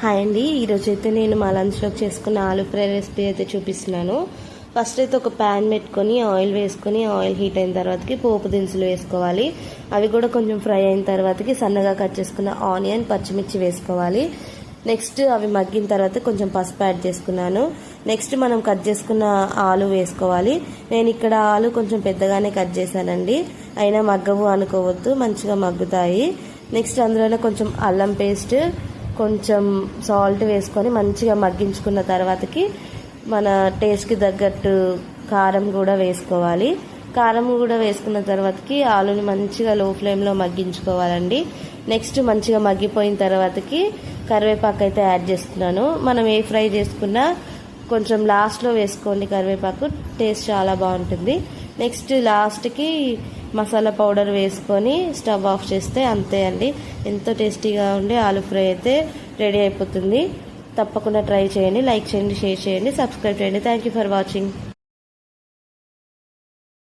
Hi అండి, ఈరోజు అయితే నేను మా లంచ్లోకి చేసుకున్న ఆలూ ఫ్రై రెసిపీ అయితే చూపిస్తున్నాను. ఫస్ట్ అయితే ఒక ప్యాన్ పెట్టుకొని ఆయిల్ వేసుకొని ఆయిల్ హీట్ అయిన తర్వాతకి పోపు దినుసులు వేసుకోవాలి. అవి కూడా కొంచెం ఫ్రై అయిన తర్వాతకి సన్నగా కట్ చేసుకున్న ఆనియన్, పచ్చిమిర్చి వేసుకోవాలి. నెక్స్ట్ అవి మగ్గిన తర్వాత కొంచెం పసుపు యాడ్ చేసుకున్నాను. నెక్స్ట్ మనం కట్ చేసుకున్న ఆలు వేసుకోవాలి. నేను ఇక్కడ ఆలు కొంచెం పెద్దగానే కట్ చేశానండి, అయినా మగ్గవు అనుకోవద్దు, మంచిగా మగ్గుతాయి. నెక్స్ట్ అందులోనే కొంచెం అల్లం పేస్ట్, కొంచెం సాల్ట్ వేసుకొని మంచిగా మగ్గించుకున్న తర్వాతకి మన టేస్ట్కి తగ్గట్టు కారం కూడా వేసుకోవాలి. కారం కూడా వేసుకున్న తర్వాతకి ఆలుని మంచిగా లో ఫ్లేమ్లో మగ్గించుకోవాలండి. నెక్స్ట్ మంచిగా మగ్గిపోయిన తర్వాతకి కరివేపాకు అయితే యాడ్ చేస్తున్నాను. మనం ఏ ఫ్రై చేసుకున్నా కొంచెం లాస్ట్లో వేసుకోండి, కరివేపాకు టేస్ట్ చాలా బాగుంటుంది. నెక్స్ట్ లాస్ట్కి మసాలా పౌడర్ వేసుకొని స్టవ్ ఆఫ్ చేస్తే అంతే అండి, ఎంతో టేస్టీగా ఉండే ఆలూ ఫ్రై అయితే రెడీ అయిపోతుంది. తప్పకుండా ట్రై చేయండి, లైక్ చేయండి, షేర్ చేయండి, సబ్స్క్రైబ్ చేయండి. Thank you for watching.